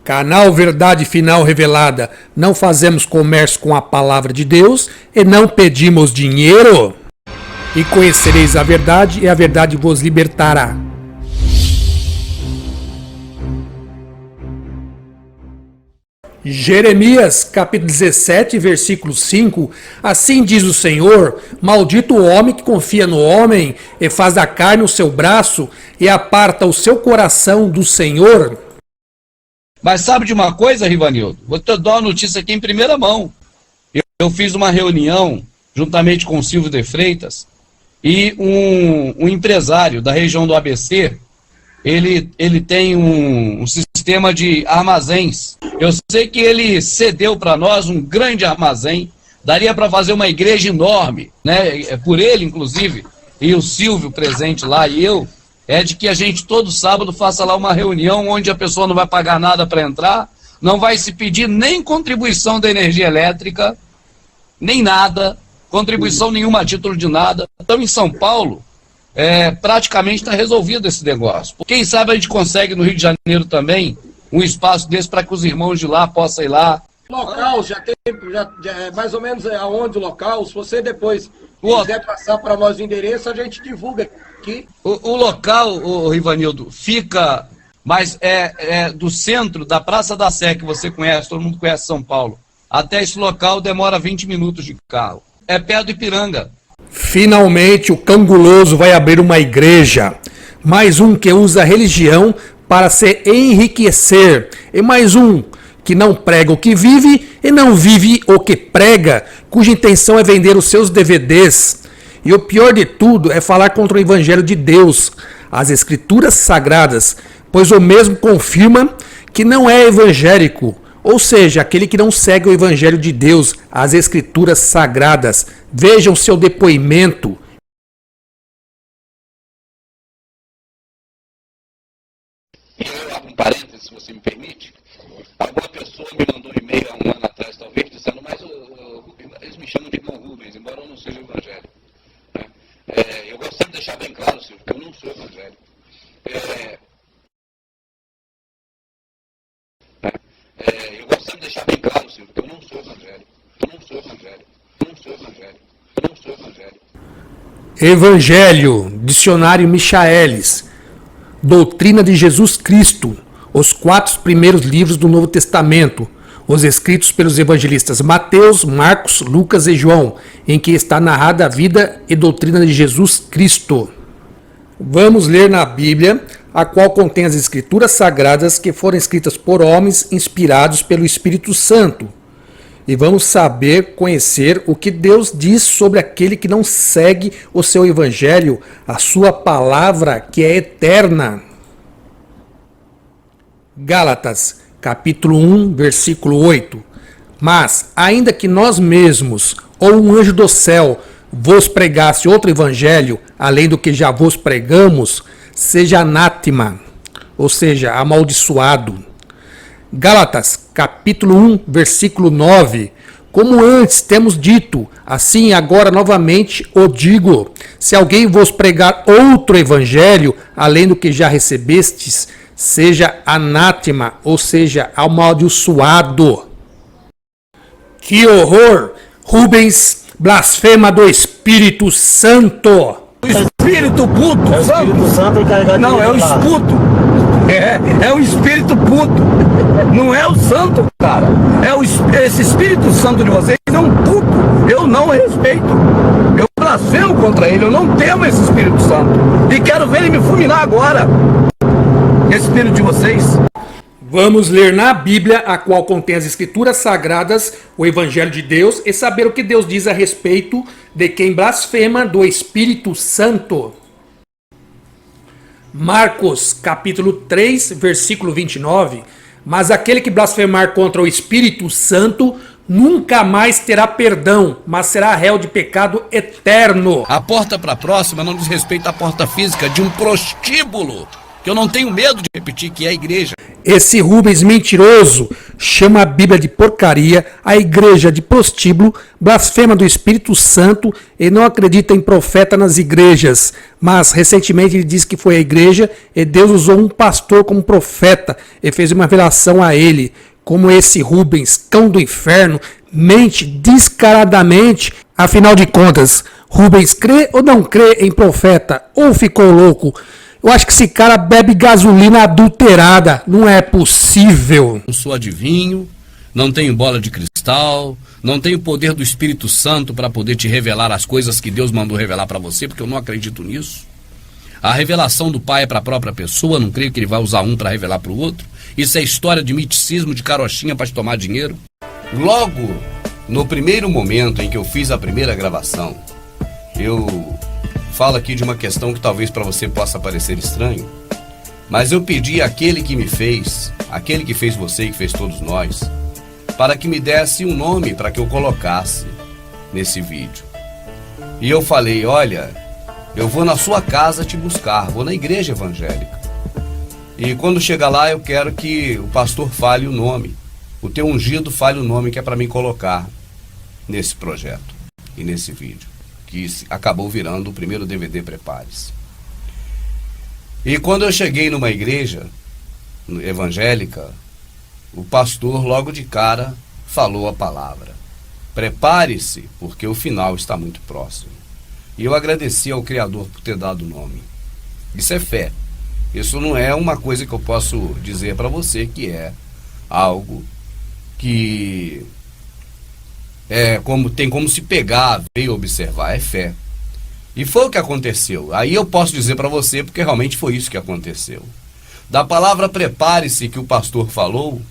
Canal Verdade Final Revelada. Não fazemos comércio com a palavra de Deus e não pedimos dinheiro. E conhecereis a verdade e a verdade vos libertará. Jeremias, capítulo 17, versículo 5. Assim diz o Senhor: maldito o homem que confia no homem e faz da carne o seu braço e aparta o seu coração do Senhor. Mas sabe de uma coisa, Rivanildo? Vou te dar uma notícia aqui em primeira mão. Eu fiz uma reunião juntamente com o Silvio de Freitas e um empresário da região do ABC. Ele tem um sistema de armazéns. Eu sei que ele cedeu para nós um grande armazém. Daria para fazer uma igreja enorme, né? Por ele, inclusive, e o Silvio presente lá e eu. É de que a gente todo sábado faça lá uma reunião onde a pessoa não vai pagar nada para entrar, não vai se pedir nem contribuição da energia elétrica, nem nada, contribuição nenhuma a título de nada. Então em São Paulo, praticamente está resolvido esse negócio. Quem sabe a gente consegue no Rio de Janeiro também um espaço desse para que os irmãos de lá possam ir lá. Local, já mais ou menos aonde o local, se você depois quiser passar para nós o endereço, a gente divulga aqui. O local, Rivanildo, fica mais do centro da Praça da Sé, que você conhece, todo mundo conhece São Paulo. Até esse local demora 20 minutos de carro. É perto do Ipiranga. Finalmente o Canguloso vai abrir uma igreja. Mais um que usa a religião para se enriquecer. E mais um que não prega o que vive e não vive o que prega, cuja intenção é vender os seus DVDs. E o pior de tudo é falar contra o Evangelho de Deus, as Escrituras Sagradas, pois o mesmo confirma que não é evangélico, ou seja, aquele que não segue o Evangelho de Deus, as Escrituras Sagradas. Vejam seu depoimento. Eu abro um parênteses, se você me permite. Alguma pessoa me mandou um e-mail há um ano atrás, talvez, dizendo, mas eles me chamam de irmão Rubens, embora eu não seja evangélico. Eu gosto sempre de deixar bem claro, Silvio, que eu não sou evangélico. Eu gosto sempre de deixar bem claro, Silvio, que eu não sou evangélico. Eu não sou evangélico. Eu não sou evangélico. Eu não sou evangélico. Evangelho, Dicionário Michaelis, Doutrina de Jesus Cristo, os 4 primeiros livros do Novo Testamento, os escritos pelos evangelistas Mateus, Marcos, Lucas e João, em que está narrada a vida e doutrina de Jesus Cristo. Vamos ler na Bíblia, a qual contém as Escrituras Sagradas que foram escritas por homens inspirados pelo Espírito Santo. E vamos conhecer o que Deus diz sobre aquele que não segue o seu evangelho, a sua palavra que é eterna. Gálatas, capítulo 1, versículo 8. Mas, ainda que nós mesmos, ou um anjo do céu, vos pregasse outro evangelho, além do que já vos pregamos, seja anátema, ou seja, amaldiçoado. Gálatas, capítulo 1, versículo 9. Como antes temos dito, assim agora novamente o digo, se alguém vos pregar outro evangelho, além do que já recebestes, seja anátema, ou seja, amaldiçoado. Que horror! Rubens blasfema do Espírito Santo. O Espírito puto, é o Espírito Santo encarregado de não, é o esputo. É o Espírito puto. Não é o santo, cara. Esse Espírito Santo de vocês é um puto. Eu não respeito. Eu blasfemo contra ele. Eu não temo esse Espírito Santo. E quero ver ele me fulminar agora. Esse Espírito de vocês. Vamos ler na Bíblia, a qual contém as Escrituras Sagradas, o Evangelho de Deus, e saber o que Deus diz a respeito de quem blasfema do Espírito Santo. Marcos, capítulo 3, versículo 29. Mas aquele que blasfemar contra o Espírito Santo nunca mais terá perdão, mas será réu de pecado eterno. A porta para a próxima não diz respeito à porta física de um prostíbulo, que eu não tenho medo de repetir, que é a igreja. Esse Rubens mentiroso chama a Bíblia de porcaria, a igreja de prostíbulo, blasfema do Espírito Santo e não acredita em profeta nas igrejas. Mas recentemente ele disse que foi a igreja e Deus usou um pastor como profeta e fez uma revelação a ele. Como esse Rubens, cão do inferno, mente descaradamente. Afinal de contas, Rubens crê ou não crê em profeta? Ou ficou louco? Eu acho que esse cara bebe gasolina adulterada. Não é possível. Não sou adivinho, não tenho bola de cristal, não tenho o poder do Espírito Santo para poder te revelar as coisas que Deus mandou revelar para você, porque eu não acredito nisso. A revelação do Pai é para a própria pessoa, não creio que ele vai usar um para revelar para o outro. Isso é história de miticismo, de carochinha para te tomar dinheiro. Logo, no primeiro momento em que eu fiz a primeira gravação, eu falo aqui de uma questão que talvez para você possa parecer estranho, mas eu pedi àquele que me fez, aquele que fez você e que fez todos nós, para que me desse um nome para que eu colocasse nesse vídeo. E eu falei, olha, eu vou na sua casa te buscar, vou na igreja evangélica. E quando chegar lá eu quero que o pastor fale o nome, o teu ungido fale o nome que é para mim colocar nesse projeto e nesse vídeo, que acabou virando o primeiro DVD Prepare-se. E quando eu cheguei numa igreja evangélica, o pastor logo de cara falou a palavra: prepare-se, porque o final está muito próximo. E eu agradeci ao Criador por ter dado o nome. Isso é fé. Isso não é uma coisa que eu posso dizer para você que é algo que tem como se pegar, ver e observar. É fé. E foi o que aconteceu. Aí eu posso dizer para você, porque realmente foi isso que aconteceu. Da palavra prepare-se que o pastor falou,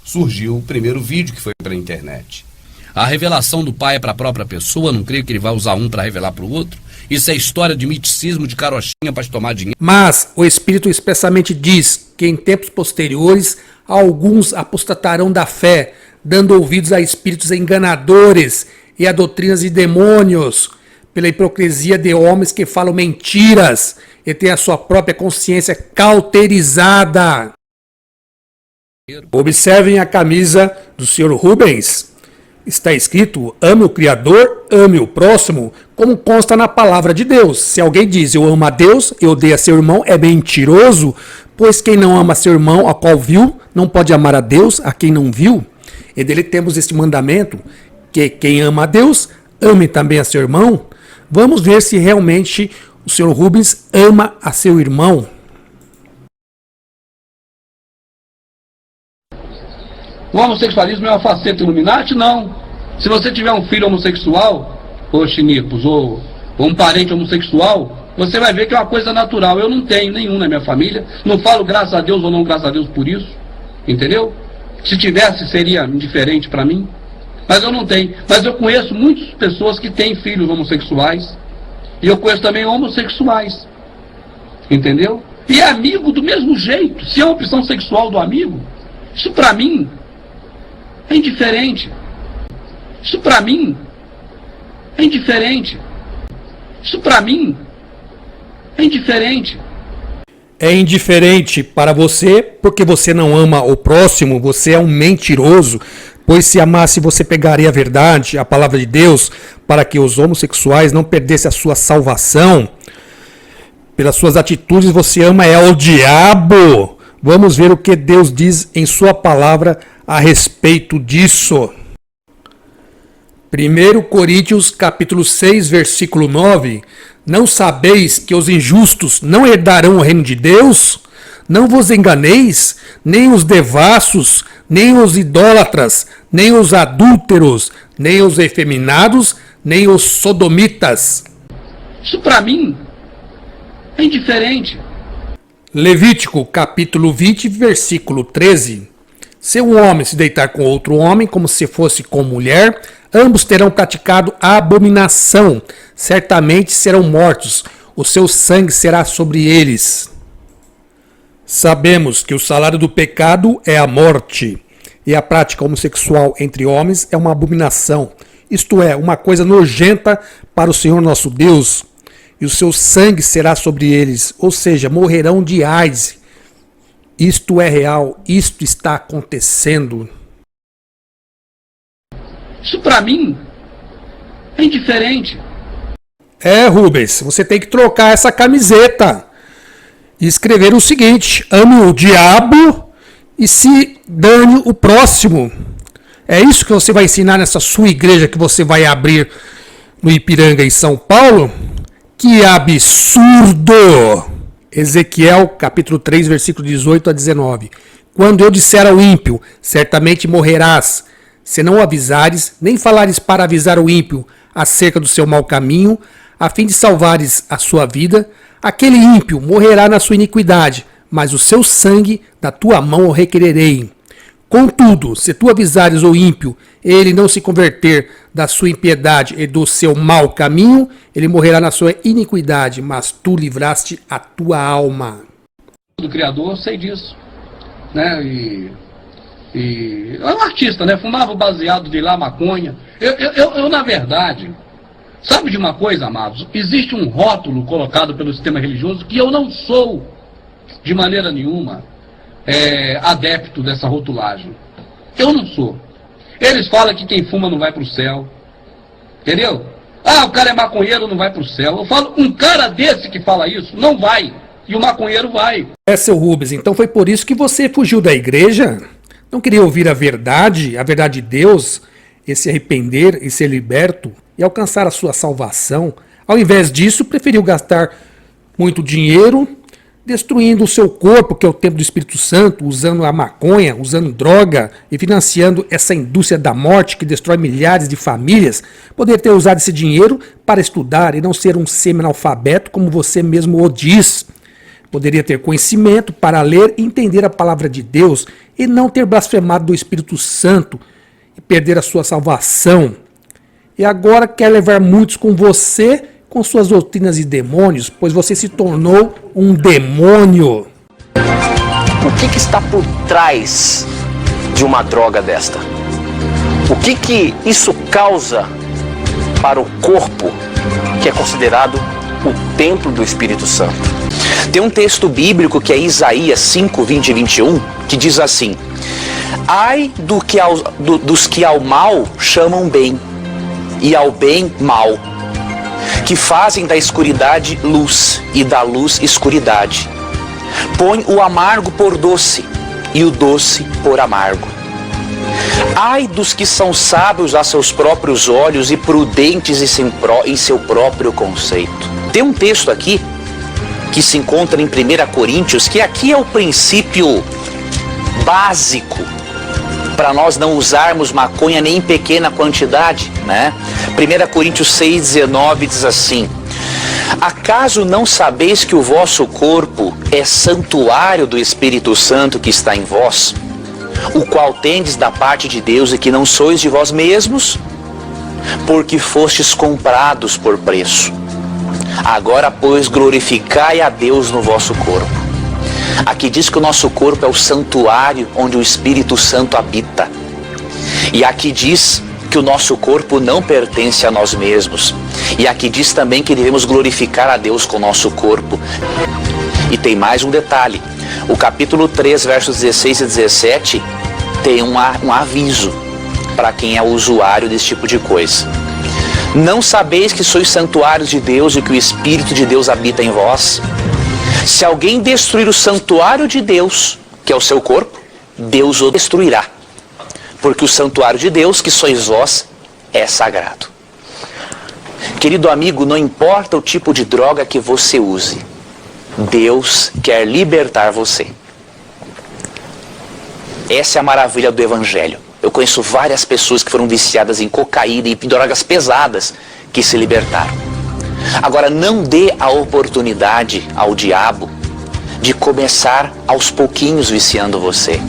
surgiu o primeiro vídeo que foi para a internet. A revelação do Pai é para a própria pessoa, não creio que ele vai usar um para revelar para o outro. Isso é história de miticismo, de carochinha para te tomar dinheiro. Mas o Espírito expressamente diz que em tempos posteriores alguns apostatarão da fé, dando ouvidos a espíritos enganadores e a doutrinas de demônios, pela hipocrisia de homens que falam mentiras e têm a sua própria consciência cauterizada. Observem a camisa do Sr. Rubens. Está escrito, ame o Criador, ame o próximo, como consta na palavra de Deus. Se alguém diz, eu amo a Deus e odeio a seu irmão, é mentiroso, pois quem não ama seu irmão, a qual viu, não pode amar a Deus, a quem não viu. E dele temos este mandamento, que quem ama a Deus, ame também a seu irmão. Vamos ver se realmente o Sr. Rubens ama a seu irmão. O homossexualismo é uma faceta Illuminati? Não. Se você tiver um filho homossexual, ou chinipos, ou um parente homossexual, você vai ver que é uma coisa natural. Eu não tenho nenhum na minha família. Não falo graças a Deus ou não graças a Deus por isso. Entendeu? Se tivesse, seria indiferente para mim. Mas eu não tenho. Mas eu conheço muitas pessoas que têm filhos homossexuais. E eu conheço também homossexuais. Entendeu? E é amigo do mesmo jeito. Se é uma opção sexual do amigo, isso para mim é indiferente. Isso para mim é indiferente. Isso para mim é indiferente. É indiferente para você porque você não ama o próximo, você é um mentiroso, pois se amasse você pegaria a verdade, a palavra de Deus, para que os homossexuais não perdessem a sua salvação. Pelas suas atitudes você ama o diabo. Vamos ver o que Deus diz em sua palavra a respeito disso. 1 Coríntios capítulo 6, versículo 9. Não sabeis que os injustos não herdarão o reino de Deus? Não vos enganeis, nem os devassos, nem os idólatras, nem os adúlteros, nem os efeminados, nem os sodomitas. Isso para mim é indiferente. Levítico capítulo 20, versículo 13. Se um homem se deitar com outro homem, como se fosse com mulher, ambos terão praticado a abominação, certamente serão mortos, o seu sangue será sobre eles. Sabemos que o salário do pecado é a morte, e a prática homossexual entre homens é uma abominação, isto é, uma coisa nojenta para o Senhor nosso Deus, e o seu sangue será sobre eles, ou seja, morrerão de AIDS. Isto é real, isto está acontecendo. Isso para mim é indiferente. Rubens, você tem que trocar essa camiseta e escrever o seguinte: ame o diabo e se dane o próximo. É isso que você vai ensinar nessa sua igreja que você vai abrir no Ipiranga, em São Paulo? Que absurdo! Ezequiel, capítulo 3, versículo 18 a 19. Quando eu disser ao ímpio, certamente morrerás, se não avisares, nem falares para avisar o ímpio acerca do seu mau caminho, a fim de salvares a sua vida, aquele ímpio morrerá na sua iniquidade, mas o seu sangue da tua mão o requererei. Contudo, se tu avisares o ímpio, ele não se converter da sua impiedade e do seu mau caminho, ele morrerá na sua iniquidade, mas tu livraste a tua alma. Do Criador, eu sei disso, né? E é um artista, né? Fumava baseado de lá, maconha. Eu, na verdade, sabe de uma coisa, amados? Existe um rótulo colocado pelo sistema religioso que eu não sou, de maneira nenhuma, adepto dessa rotulagem. Eu não sou. Eles falam que quem fuma não vai para o céu. Entendeu? Ah, o cara é maconheiro, não vai para o céu. Eu falo, um cara desse que fala isso, não vai. E o maconheiro vai. Seu Rubens, então foi por isso que você fugiu da igreja? Não queria ouvir a verdade de Deus, e se arrepender e ser liberto e alcançar a sua salvação? Ao invés disso, preferiu gastar muito dinheiro destruindo o seu corpo, que é o templo do Espírito Santo, usando a maconha, usando droga e financiando essa indústria da morte que destrói milhares de famílias. Poderia ter usado esse dinheiro para estudar e não ser um semi-analfabeto, como você mesmo o diz. Poderia ter conhecimento para ler e entender a palavra de Deus e não ter blasfemado do Espírito Santo e perder a sua salvação. E agora quer levar muitos com você com suas doutrinas e demônios, pois você se tornou um demônio. O que está por trás de uma droga desta? O que isso causa para o corpo que é considerado o templo do Espírito Santo? Tem um texto bíblico que é Isaías 5, 20 e 21, que diz assim: ai dos que ao mal chamam bem, e ao bem mal, que fazem da escuridade luz e da luz escuridade. Põe o amargo por doce e o doce por amargo. Ai dos que são sábios a seus próprios olhos e prudentes em seu próprio conceito. Tem um texto aqui que se encontra em 1 Coríntios, que aqui é o princípio básico para nós não usarmos maconha nem em pequena quantidade, né? 1 Coríntios 6,19 diz assim: acaso não sabeis que o vosso corpo é santuário do Espírito Santo que está em vós, o qual tendes da parte de Deus e que não sois de vós mesmos, porque fostes comprados por preço? Agora, pois, glorificai a Deus no vosso corpo. Aqui diz que o nosso corpo é o santuário onde o Espírito Santo habita. E aqui diz que o nosso corpo não pertence a nós mesmos. E aqui diz também que devemos glorificar a Deus com o nosso corpo. E tem mais um detalhe. O capítulo 3, versos 16 e 17, tem um aviso para quem é usuário desse tipo de coisa. Não sabeis que sois santuários de Deus e que o Espírito de Deus habita em vós? Se alguém destruir o santuário de Deus, que é o seu corpo, Deus o destruirá. Porque o santuário de Deus, que sois vós, é sagrado. Querido amigo, não importa o tipo de droga que você use, Deus quer libertar você. Essa é a maravilha do Evangelho. Eu conheço várias pessoas que foram viciadas em cocaína e em drogas pesadas que se libertaram. Agora, não dê a oportunidade ao diabo de começar aos pouquinhos viciando você.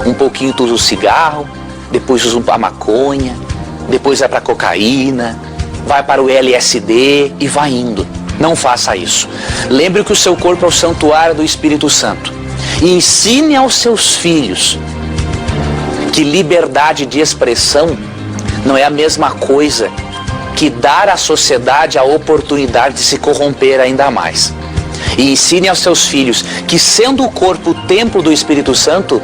Um pouquinho tu usa o cigarro, depois usa a maconha, depois vai para a cocaína, vai para o LSD e vai indo. Não faça isso. Lembre que o seu corpo é o santuário do Espírito Santo. E ensine aos seus filhos que liberdade de expressão não é a mesma coisa que dar à sociedade a oportunidade de se corromper ainda mais. E ensine aos seus filhos que, sendo o corpo o templo do Espírito Santo,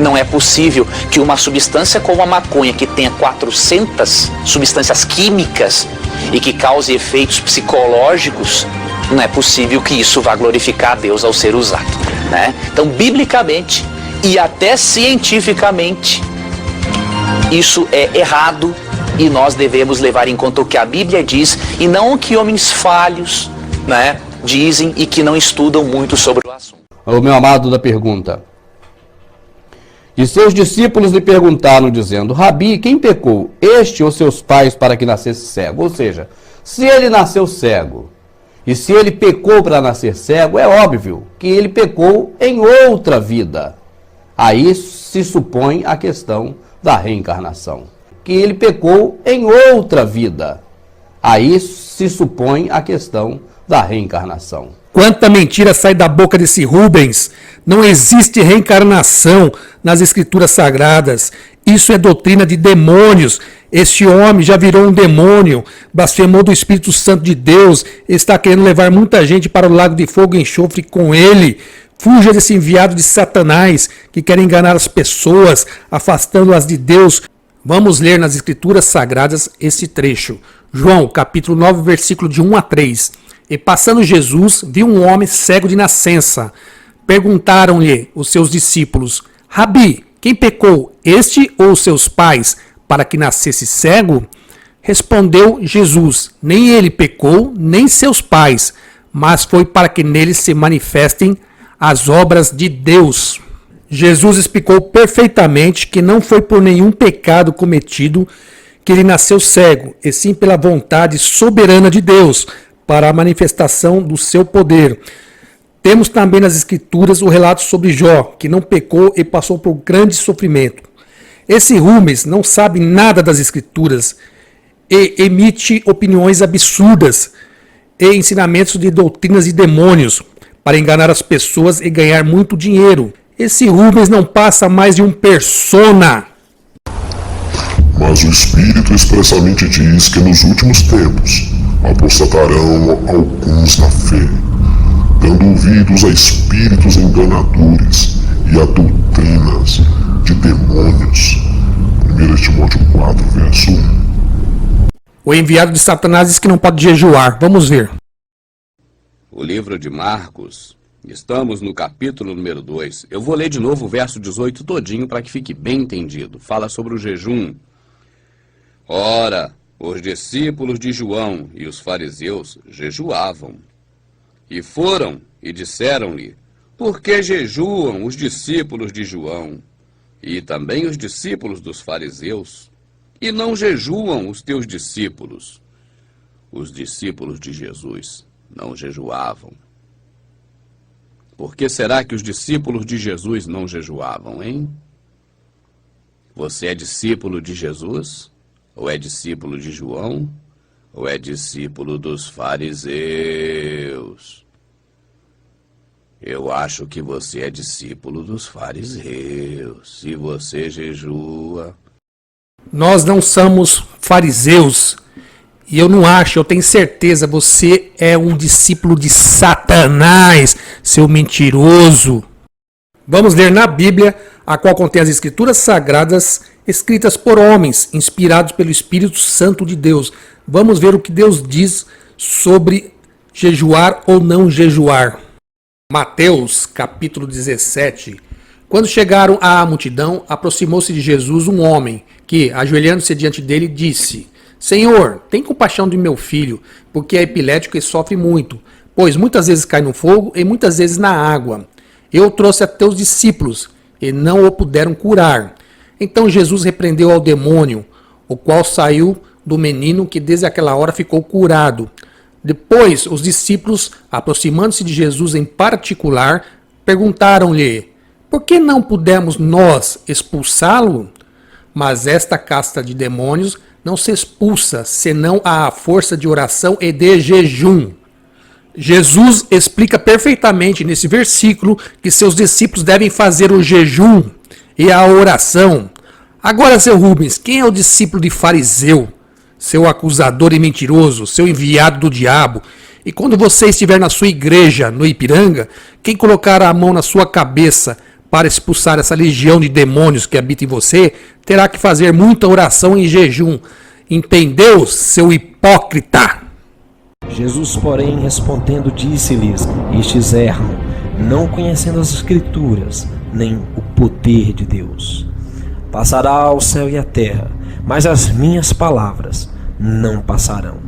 Não é possível que uma substância como a maconha, que tenha 400 substâncias químicas e que cause efeitos psicológicos, não é possível que isso vá glorificar a Deus ao ser usado, né? Então, biblicamente e até cientificamente, isso é errado e nós devemos levar em conta o que a Bíblia diz e não o que homens falhos, né, dizem e que não estudam muito sobre o assunto. O meu amado da pergunta. E seus discípulos lhe perguntaram, dizendo: Rabi, quem pecou, este ou seus pais, para que nascesse cego? Ou seja, se ele nasceu cego, e se ele pecou para nascer cego, é óbvio que ele pecou em outra vida. Aí se supõe a questão da reencarnação. Que ele pecou em outra vida. Aí se supõe a questão da reencarnação. Quanta mentira sai da boca desse Rubens! Não existe reencarnação nas escrituras sagradas. Isso é doutrina de demônios. Este homem já virou um demônio, blasfemou do Espírito Santo de Deus, está querendo levar muita gente para o lago de fogo e enxofre com ele. Fuja desse enviado de Satanás que quer enganar as pessoas, afastando-as de Deus. Vamos ler nas escrituras sagradas esse trecho. João, capítulo 9, versículo de 1 a 3. E passando Jesus, viu um homem cego de nascença. Perguntaram-lhe os seus discípulos: Rabi, quem pecou, este ou seus pais, para que nascesse cego? Respondeu Jesus: nem ele pecou, nem seus pais, mas foi para que nele se manifestem as obras de Deus. Jesus explicou perfeitamente que não foi por nenhum pecado cometido que ele nasceu cego, e sim pela vontade soberana de Deus, para a manifestação do seu poder. Temos também nas Escrituras o relato sobre Jó, que não pecou e passou por grande sofrimento. Esse Rubens não sabe nada das Escrituras e emite opiniões absurdas e ensinamentos de doutrinas de demônios para enganar as pessoas e ganhar muito dinheiro. Esse Rubens não passa mais de um persona. Mas o Espírito expressamente diz que nos últimos tempos apostatarão alguns na fé, dando ouvidos a espíritos enganadores e a doutrinas de demônios. 1 Timóteo 4, verso 1. O enviado de Satanás diz que não pode jejuar. Vamos ver. O livro de Marcos, estamos no capítulo número 2. Eu vou ler de novo o verso 18 todinho para que fique bem entendido. Fala sobre o jejum. Ora, os discípulos de João e os fariseus jejuavam. E foram e disseram-lhe: por que jejuam os discípulos de João e também os discípulos dos fariseus, e não jejuam os teus discípulos? Os discípulos de Jesus não jejuavam. Por que será que os discípulos de Jesus não jejuavam, hein? Você é discípulo de Jesus? Ou é discípulo de João? Ou é discípulo dos fariseus? Eu acho que você é discípulo dos fariseus. Se você jejua... Nós não somos fariseus. E eu não acho, eu tenho certeza, você é um discípulo de Satanás, seu mentiroso. Vamos ler na Bíblia, a qual contém as escrituras sagradas, escritas por homens, inspirados pelo Espírito Santo de Deus. Vamos ver o que Deus diz sobre jejuar ou não jejuar. Mateus, capítulo 17. Quando chegaram à multidão, aproximou-se de Jesus um homem, que, ajoelhando-se diante dele, disse: Senhor, tem compaixão de meu filho, porque é epilético e sofre muito, pois muitas vezes cai no fogo e muitas vezes na água. Eu o trouxe a teus discípulos, e não o puderam curar. Então Jesus repreendeu ao demônio, o qual saiu do menino, que desde aquela hora ficou curado. Depois, os discípulos, aproximando-se de Jesus em particular, perguntaram-lhe: por que não pudemos nós expulsá-lo? Mas esta casta de demônios não se expulsa, senão à força de oração e de jejum. Jesus explica perfeitamente nesse versículo que seus discípulos devem fazer o jejum e a oração. Agora, seu Rubens, quem é o discípulo de fariseu? Seu acusador e mentiroso, seu enviado do diabo. E quando você estiver na sua igreja, no Ipiranga, quem colocar a mão na sua cabeça para expulsar essa legião de demônios que habita em você, terá que fazer muita oração e jejum. Entendeu, seu hipócrita? Jesus, porém, respondendo, disse-lhes: estes erram, não conhecendo as Escrituras, nem o poder de Deus. Passará o céu e a terra, mas as minhas palavras não passarão.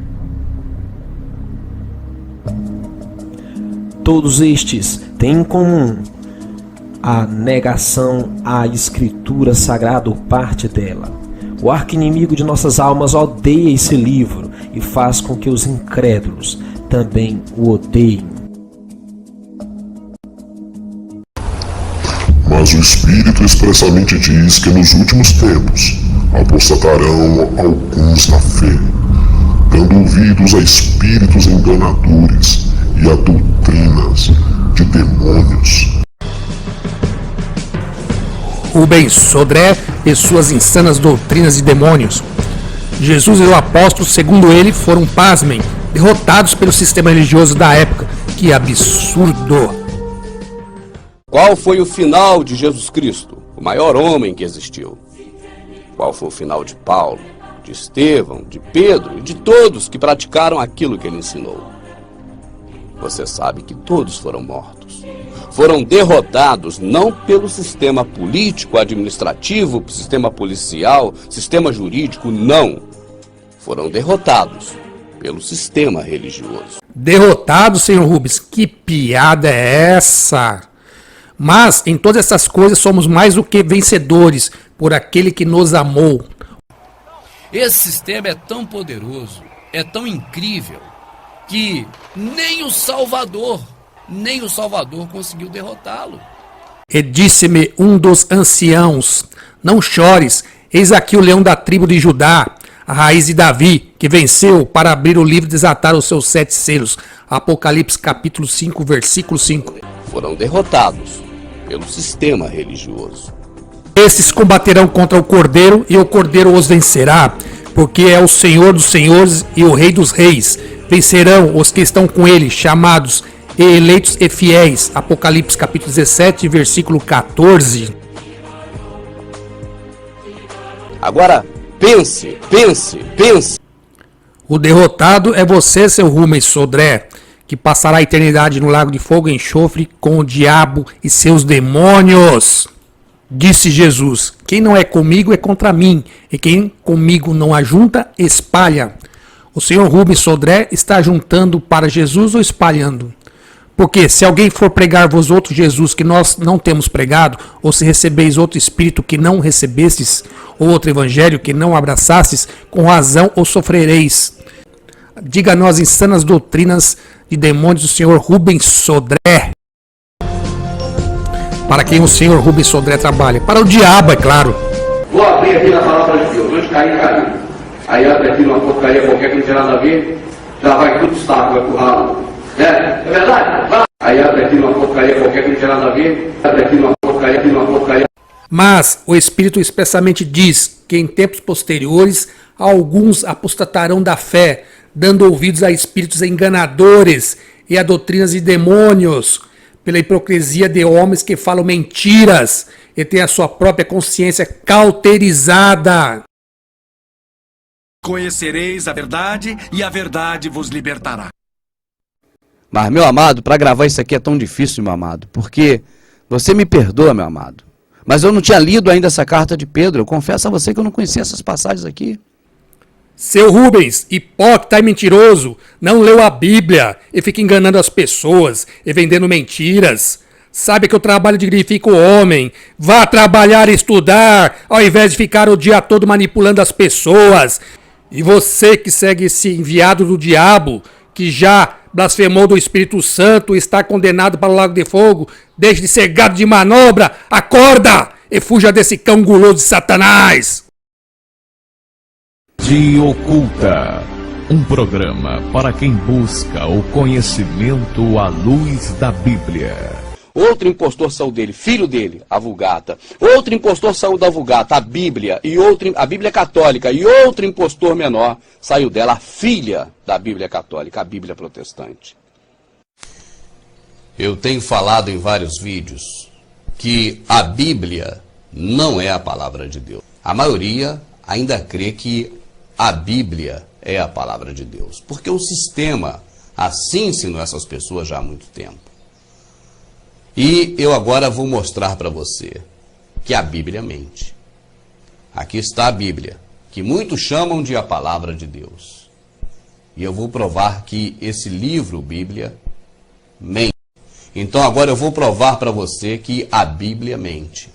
Todos estes têm em comum a negação à Escritura Sagrada ou parte dela. O arqui-inimigo de nossas almas odeia esse livro e faz com que os incrédulos também o odeiem. Mas o Espírito expressamente diz que nos últimos tempos apostatarão alguns na fé, dando ouvidos a espíritos enganadores e a doutrinas de demônios. Rubens Sodré e suas insanas doutrinas de demônios. Jesus e o apóstolo, segundo ele, foram, pasmem, derrotados pelo sistema religioso da época. Que absurdo! Qual foi o final de Jesus Cristo, o maior homem que existiu? Qual foi o final de Paulo, de Estevão, de Pedro e de todos que praticaram aquilo que ele ensinou? Você sabe que todos foram mortos. Foram derrotados não pelo sistema político, administrativo, sistema policial, sistema jurídico, não. Foram derrotados pelo sistema religioso. Derrotados, senhor Rubens? Que piada é essa? Mas em todas essas coisas somos mais do que vencedores por aquele que nos amou. Esse sistema é tão poderoso, é tão incrível, que nem o Salvador conseguiu derrotá-lo. E disse-me um dos anciãos: não chores, eis aqui o leão da tribo de Judá, a raiz de Davi, que venceu para abrir o livro e desatar os seus 7 selos. Apocalipse capítulo 5, versículo 5. Foram derrotados pelo sistema religioso. Estes combaterão contra o Cordeiro, e o Cordeiro os vencerá, porque é o Senhor dos senhores e o Rei dos reis. Vencerão os que estão com ele, chamados e eleitos e fiéis. Apocalipse capítulo 17, versículo 14. Agora, pense. O derrotado é você, seu Rubens Sodré, que passará a eternidade no lago de fogo e enxofre com o diabo e seus demônios. Disse Jesus: quem não é comigo é contra mim, e quem comigo não ajunta, espalha. O senhor Rubens Sodré está juntando para Jesus ou espalhando? Porque se alguém for pregar vos outro Jesus que nós não temos pregado, ou se recebeis outro Espírito que não recebestes, ou outro Evangelho que não abraçastes, com razão ou sofrereis. Diga-nos insanas doutrinas de demônios do senhor Rubens Sodré. Para quem o senhor Rubens Sodré trabalha? Para o diabo, é claro. Vou abrir aqui na palavra de Deus, onde caiu. Aí abre aqui numa porcaria qualquer que não tem nada a ver, já vai tudo saco, vai pro ralo. É verdade? Vai. Aí abre aqui numa porcaria qualquer que não tem nada a ver, abre aqui numa porcaria. Mas o Espírito expressamente diz que em tempos posteriores alguns apostatarão da fé, dando ouvidos a espíritos enganadores e a doutrinas de demônios, pela hipocrisia de homens que falam mentiras e têm a sua própria consciência cauterizada. Conhecereis a verdade e a verdade vos libertará. Mas, meu amado, para gravar isso aqui é tão difícil, meu amado, porque você me perdoa, meu amado, mas eu não tinha lido ainda essa carta de Pedro. Eu confesso a você que eu não conhecia essas passagens aqui. Seu Rubens, hipócrita e mentiroso, não leu a Bíblia e fica enganando as pessoas e vendendo mentiras. Sabe que o trabalho dignifica o homem. Vá trabalhar e estudar, ao invés de ficar o dia todo manipulando as pessoas. E você que segue esse enviado do diabo, que já blasfemou do Espírito Santo e está condenado para o lago de fogo, deixe de ser gado de manobra, acorda e fuja desse cão guloso de Satanás. De Oculta, um programa para quem busca o conhecimento à luz da Bíblia. Outro impostor saiu dele, filho dele, a Vulgata. Outro impostor saiu da Vulgata, a Bíblia, a Bíblia Católica. E outro impostor menor saiu dela, a filha da Bíblia Católica, a Bíblia Protestante. Eu tenho falado em vários vídeos que a Bíblia não é a palavra de Deus. A maioria ainda crê que a Bíblia é a palavra de Deus, porque o sistema assim ensinou essas pessoas já há muito tempo. E eu agora vou mostrar para você que a Bíblia mente. Aqui está a Bíblia, que muitos chamam de a palavra de Deus. E eu vou provar que esse livro, Bíblia, mente. Então agora eu vou provar para você que a Bíblia mente.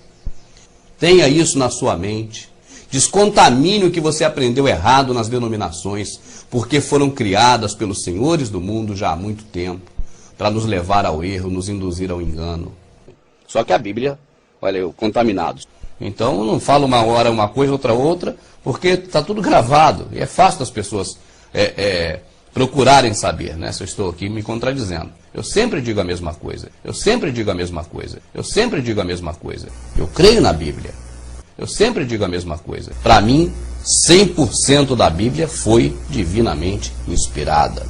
Tenha isso na sua mente. Descontamine o que você aprendeu errado nas denominações, porque foram criadas pelos senhores do mundo já há muito tempo, para nos levar ao erro, nos induzir ao engano. Só que a Bíblia, olha eu, contaminados. Então não falo uma hora uma coisa, outra, porque está tudo gravado. E é fácil das pessoas procurarem saber, né? Se eu estou aqui me contradizendo. Eu sempre digo a mesma coisa. Eu sempre digo a mesma coisa. Eu sempre digo a mesma coisa. Eu creio na Bíblia. Eu sempre digo a mesma coisa. Para mim, 100% da Bíblia foi divinamente inspirada.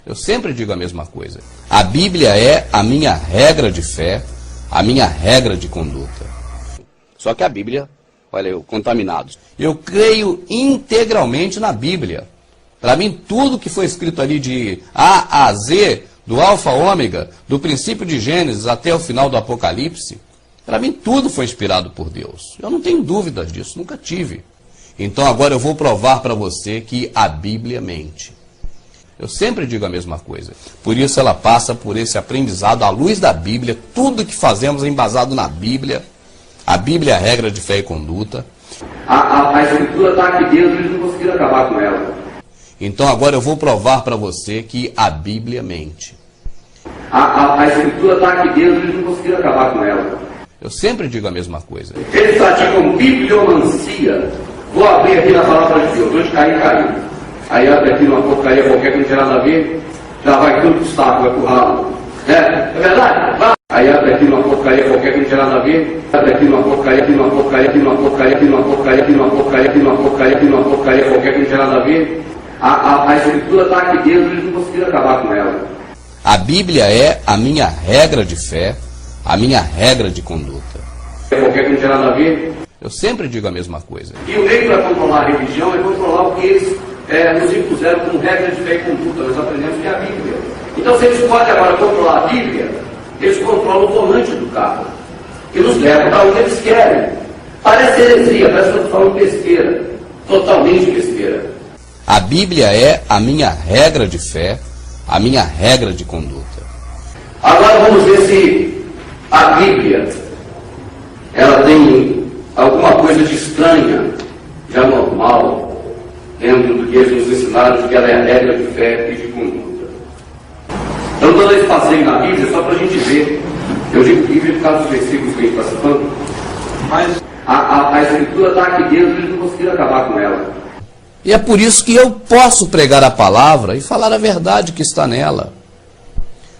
Eu sempre digo a mesma coisa. A Bíblia é a minha regra de fé, a minha regra de conduta. Só que a Bíblia, olha eu, contaminados. Eu creio integralmente na Bíblia. Para mim, tudo que foi escrito ali de A a Z, do alfa ao ômega, do princípio de Gênesis até o final do Apocalipse, para mim tudo foi inspirado por Deus. Eu não tenho dúvidas disso, nunca tive. Então agora eu vou provar para você que a Bíblia mente. Eu sempre digo a mesma coisa. Por isso ela passa por esse aprendizado à luz da Bíblia. Tudo que fazemos é embasado na Bíblia. A Bíblia é a regra de fé e conduta. A Escritura está aqui dentro, eles não conseguiram acabar com ela. Então agora eu vou provar para você que a Bíblia mente. A Escritura está aqui dentro, eles não conseguiram acabar com ela. Eu sempre digo a mesma coisa. Eles praticam bibliomancia. Vou abrir aqui na palavra de Deus. Hoje caiu. Aí abre aqui numa porcaria qualquer que não tem nada a ver. Já vai tudo pro saco, vai pro ralo. É verdade? Vai. Aí abre aqui numa porcaria qualquer que não tem nada a ver. Abre aqui numa porcaria, aqui numa porcaria, aqui numa porcaria, aqui numa porcaria, aqui numa porcaria, aqui numa porcaria, aqui numa porcaria qualquer que não tem nada a ver. A Escritura está aqui dentro, eles não conseguiram acabar com ela. A Bíblia é a minha regra de fé, a minha regra de conduta. Qualquer que não tem nada a ver. Eu sempre digo a mesma coisa. E o meio para controlar a religião é controlar o que eles nos impuseram como regra de fé e conduta. Nós aprendemos que é a Bíblia. Então, se eles podem agora controlar a Bíblia, eles controlam o volante do carro, que nos leva para onde eles querem. Parece heresia, parece que eu estou falando besteira. Totalmente besteira. A Bíblia é a minha regra de fé, a minha regra de conduta. Agora vamos ver se a Bíblia ela tem alguma coisa de estranha, de anormal, dentro do que eles nos ensinaram, que ela é a regra de fé e de conduta. Então, dando esse passeio na Bíblia, só para a gente ver. Eu digo Bíblia por causa dos versículos que a gente está citando, mas a Escritura está aqui dentro, eles não conseguiram acabar com ela. E é por isso que eu posso pregar a palavra e falar a verdade que está nela.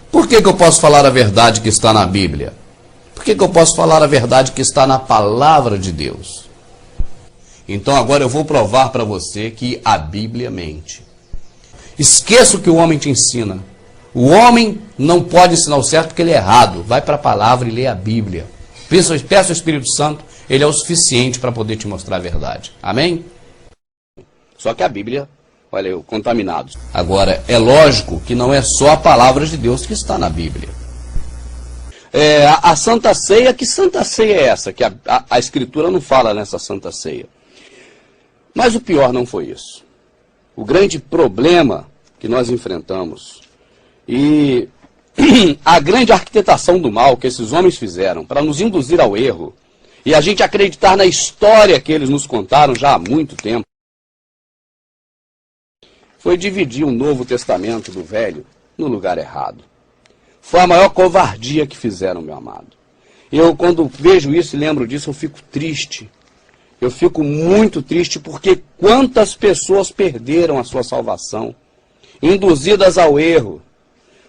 Por que eu posso falar a verdade que está na Bíblia? Por que eu posso falar a verdade que está na palavra de Deus? Então agora eu vou provar para você que a Bíblia mente. Esqueça o que o homem te ensina. O homem não pode ensinar o certo porque ele é errado. Vai para a palavra e lê a Bíblia. Peça ao Espírito Santo, ele é o suficiente para poder te mostrar a verdade. Amém? Só que a Bíblia, olha eu, contaminados. Agora, é lógico que não é só a palavra de Deus que está na Bíblia. A Santa Ceia, que Santa Ceia é essa? Que a Escritura não fala nessa Santa Ceia. Mas o pior não foi isso. O grande problema que nós enfrentamos e a grande arquitetação do mal que esses homens fizeram para nos induzir ao erro e a gente acreditar na história que eles nos contaram já há muito tempo, foi dividir o Novo Testamento do Velho no lugar errado. Foi a maior covardia que fizeram, meu amado. Eu, quando vejo isso e lembro disso, eu fico triste. Eu fico muito triste porque quantas pessoas perderam a sua salvação, induzidas ao erro,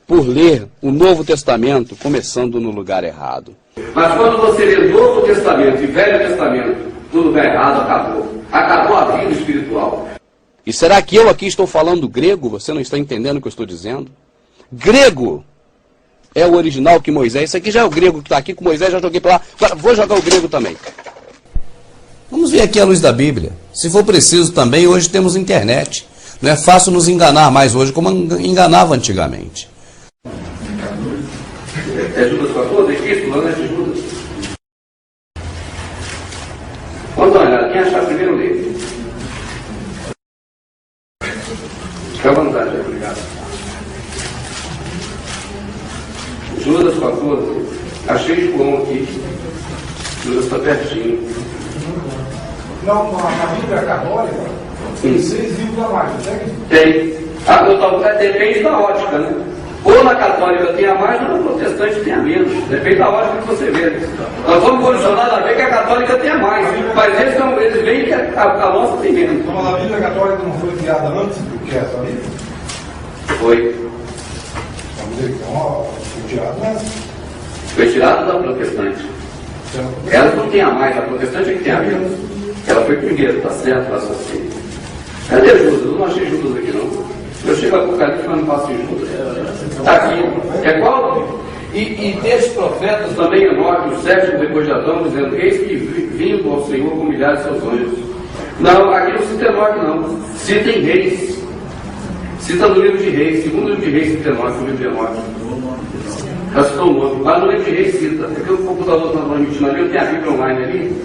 por ler o Novo Testamento, começando no lugar errado. Mas quando você lê Novo Testamento e Velho Testamento no lugar errado, acabou. Acabou a vida espiritual. E será que eu aqui estou falando grego? Você não está entendendo o que eu estou dizendo? Grego é o original que Moisés. Isso aqui já é o grego que está aqui, com Moisés já joguei para lá. Agora vou jogar o grego também. Vamos ver aqui a luz da Bíblia. Se for preciso também, hoje temos internet. Não é fácil nos enganar mais hoje como enganava antigamente. É Judas 14? É Cristo, não é de Judas? Vamos olhar, quem achar primeiro livro? Fica à vontade, obrigado. Judas 14. Achei João aqui. Judas está pertinho. Não, na Bíblia católica, tem 6 livros a mais, não tem? Tem. Depende da ótica, né? Ou na católica tem a mais, ou na protestante tem a menos. Depende da ótica que você vê. Nós vamos posicionar a ver que a católica tem a mais. Mas eles veem que a nossa tem menos. Então a Bíblia católica não foi criada antes do que essa Bíblia? Foi. Vamos dizer que foi tirada antes. Foi tirada da protestante. Ela não tem a mais, a protestante é que tem a menos. Ela foi primeiro, tá certo, raciocínio. Cadê Judas? Eu não achei Judas aqui não. Eu chego a Apocalipse, mas não passo em Judas. Está aqui. É qual? E desses profetas também Enoque, o sétimo depois de Adão, dizendo: eis que vindo ao Senhor com milhares de seus anjos. Não, aqui não cita Enoque não. Cita em Reis. Cita no livro de Reis, segundo livro de Reis cita Enoque, no livro de Enoque. Já citou o nome. Mas no livro de Reis cita. Porque o computador está transmitindo ali, eu tenho a Bíblia online ali.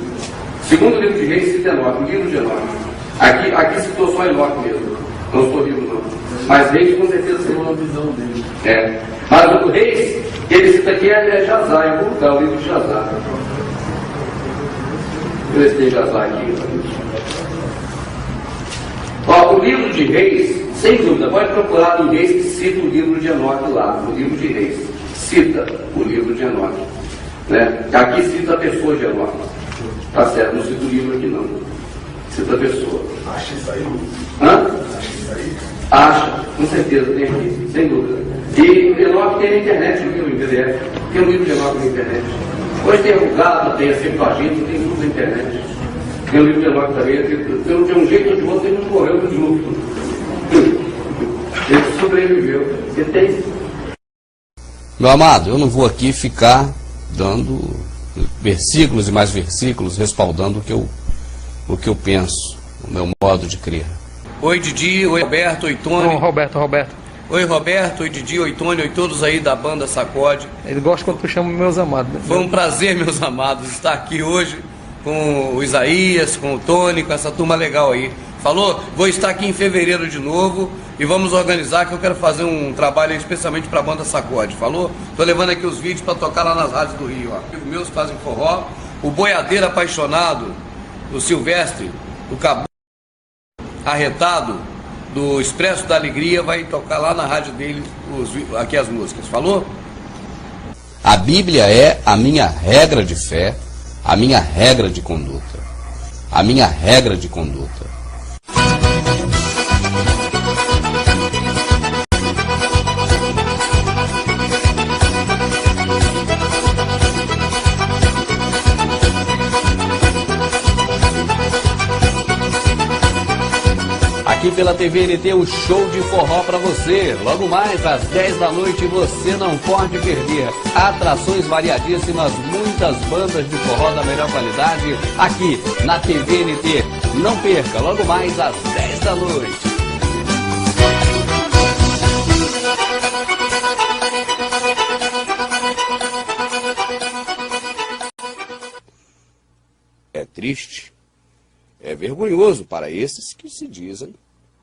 Segundo livro de Reis cita Enoque, o livro de Enoque. Aqui citou só Enoque mesmo. Não estou vivo não. Mas Reis com certeza tem uma visão dele. É. Mas o Reis, que ele cita aqui é Jazá, em algum lugar, o livro de Jazá. Eu estei Jazá aqui. Ó, o livro de Reis, sem dúvida, pode procurar no Reis que cita o livro de Enoque lá, o livro de Reis. Cita o livro de Enoque. Né? Aqui cita a pessoa de Enoque. Tá certo, não cita o livro aqui não. Cita a pessoa. Acha isso aí, Luiz? Hã? Acha isso aí? Acha, com certeza, tem aqui, sem dúvida. E Enoque tem na internet, o livro em PDF. Tem um livro de Enoque na internet. Hoje tem o Gata, tem a Septuaginta, tem tudo na internet. Tem o livro de Enoque também. De um jeito ou de outro, ele não morreu junto. Ele sobreviveu. Ele tem. Meu amado, eu não vou aqui ficar dando versículos e mais versículos respaldando o que eu penso, o meu modo de crer. Oi Didi, oi Roberto, oi Tony. Roberto. Oi Roberto, oi Didi, oi Tony, oi todos aí da banda Sacode. Ele gosta quando tu chama meus amados. Foi um prazer, meus amados, estar aqui hoje com o Isaías, com o Tony, com essa turma legal aí. Falou? Vou estar aqui em fevereiro de novo e vamos organizar que eu quero fazer um trabalho especialmente para a banda Sacode. Falou? Tô levando aqui os vídeos para tocar lá nas rádios do Rio. Ó. Amigos meus fazem forró, o Boiadeiro Apaixonado, o Silvestre, o Cabo Arretado, do Expresso da Alegria, vai tocar lá na rádio dele aqui as músicas. Falou? A Bíblia é a minha regra de fé, a minha regra de conduta. A minha regra de conduta. Aqui pela TVNT, o show de forró para você. Logo mais, às 10 da noite, você não pode perder. Atrações variadíssimas, muitas bandas de forró da melhor qualidade, aqui na TVNT. Não perca, logo mais, às 10 da noite. É triste, é vergonhoso para esses que se dizem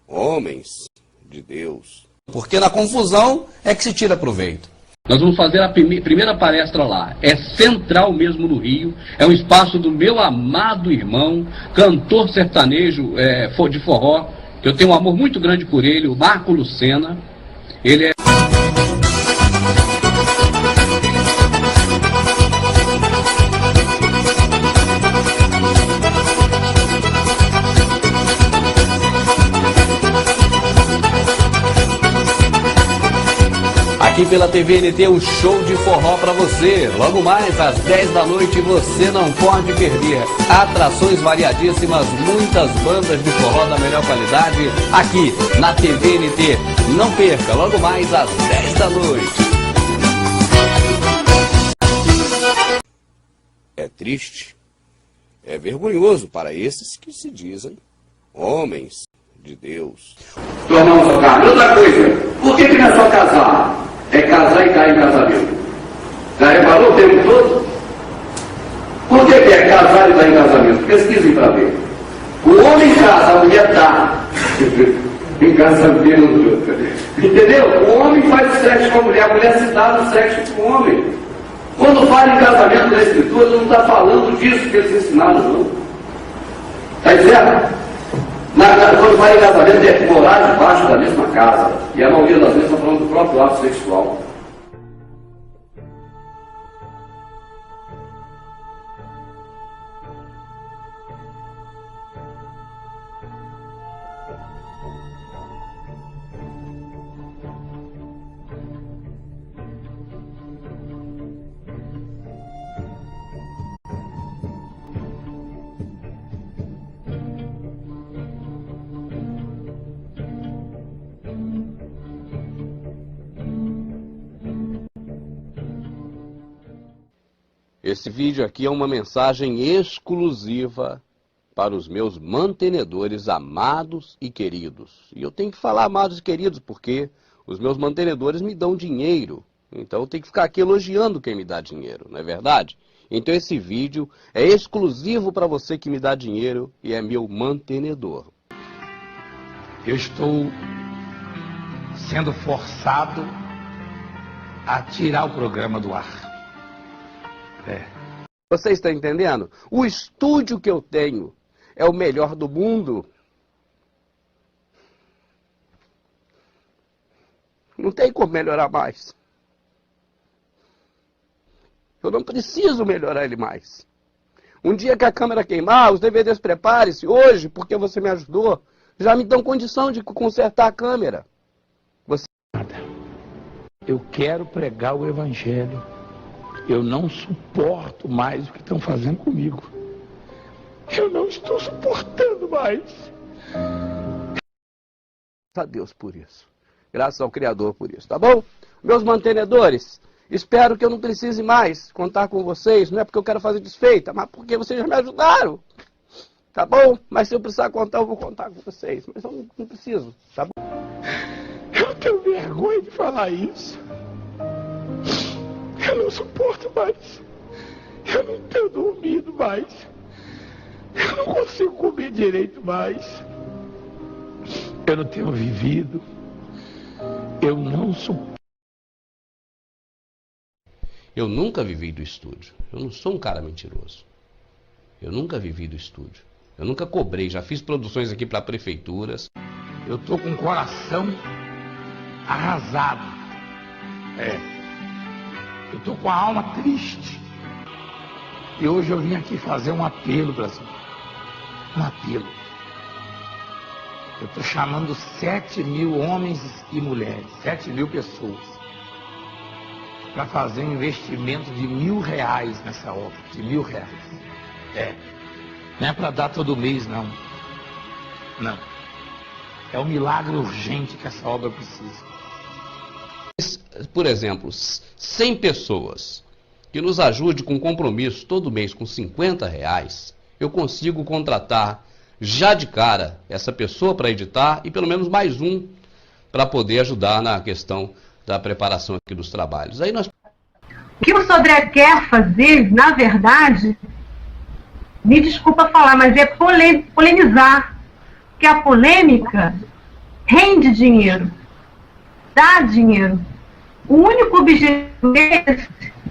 homens de Deus. Porque na confusão é que se tira proveito. Nós vamos fazer a primeira palestra lá. É central mesmo no Rio. É um espaço do meu amado irmão, cantor sertanejo de forró, que eu tenho um amor muito grande por ele, o Marco Lucena. Ele é... Aqui pela TVNT, o show de forró para você. Logo mais, às 10 da noite, você não pode perder. Atrações variadíssimas, muitas bandas de forró da melhor qualidade, aqui na TVNT. Não perca, logo mais, às 10 da noite. É triste, é vergonhoso para esses que se dizem homens de Deus. Tornamos só carne. Outra coisa, por que não é só casar? É casar e cair em casamento. Já reparou o tempo todo? Por que é casar e cair em casamento? Pesquisem para ver. O homem casa, a mulher dá. Em casamento. Entendeu? O homem faz sexo com a mulher se dá no sexo com o homem. Quando fala em casamento na Escritura, não está falando disso que eles ensinaram, não. Está dizendo? Quando fala em casamento, é morar debaixo da mesma casa. E a maioria das vezes está falando do próprio ato sexual. Esse vídeo aqui é uma mensagem exclusiva para os meus mantenedores amados e queridos. E eu tenho que falar amados e queridos porque os meus mantenedores me dão dinheiro. Então eu tenho que ficar aqui elogiando quem me dá dinheiro, não é verdade? Então esse vídeo é exclusivo para você que me dá dinheiro e é meu mantenedor. Eu estou sendo forçado a tirar o programa do ar. Você está entendendo? O estúdio que eu tenho é o melhor do mundo. Não tem como melhorar mais. Eu não preciso melhorar ele mais. Um dia que a câmera queimar, os DVDs prepare-se hoje, porque você me ajudou, já me dão condição de consertar a câmera. Eu quero pregar o Evangelho. Eu não suporto mais o que estão fazendo comigo. Eu não estou suportando mais. Graças a Deus por isso. Graças ao Criador por isso, tá bom? Meus mantenedores, espero que eu não precise mais contar com vocês. Não é porque eu quero fazer desfeita, mas porque vocês já me ajudaram. Tá bom? Mas se eu precisar contar, eu vou contar com vocês. Mas eu não preciso, tá bom? Eu tenho vergonha de falar isso. Eu não suporto mais. Eu não tenho dormido mais. Eu não consigo comer direito mais. Eu não tenho vivido. Eu não suporto. Eu nunca vivi do estúdio. Eu não sou um cara mentiroso. Eu nunca vivi do estúdio. Eu nunca cobrei. Já fiz produções aqui para prefeituras. Eu tô com o coração arrasado. Eu tô com a alma triste. E hoje eu vim aqui fazer um apelo, Brasil. Um apelo. Eu tô chamando 7.000 homens e mulheres, 7.000 pessoas, para fazer um investimento de R$1.000 nessa obra, de R$1.000. Não é para dar todo mês, não. Não. É um milagre urgente que essa obra precisa. Por exemplo, 100 pessoas que nos ajude com compromisso todo mês com R$50, eu consigo contratar já de cara essa pessoa para editar e pelo menos mais um para poder ajudar na questão da preparação aqui dos trabalhos. Aí nós... O que o Sodré quer fazer, na verdade, me desculpa falar, mas é polemizar. Porque a polêmica rende dinheiro, dá dinheiro. O único objetivo dele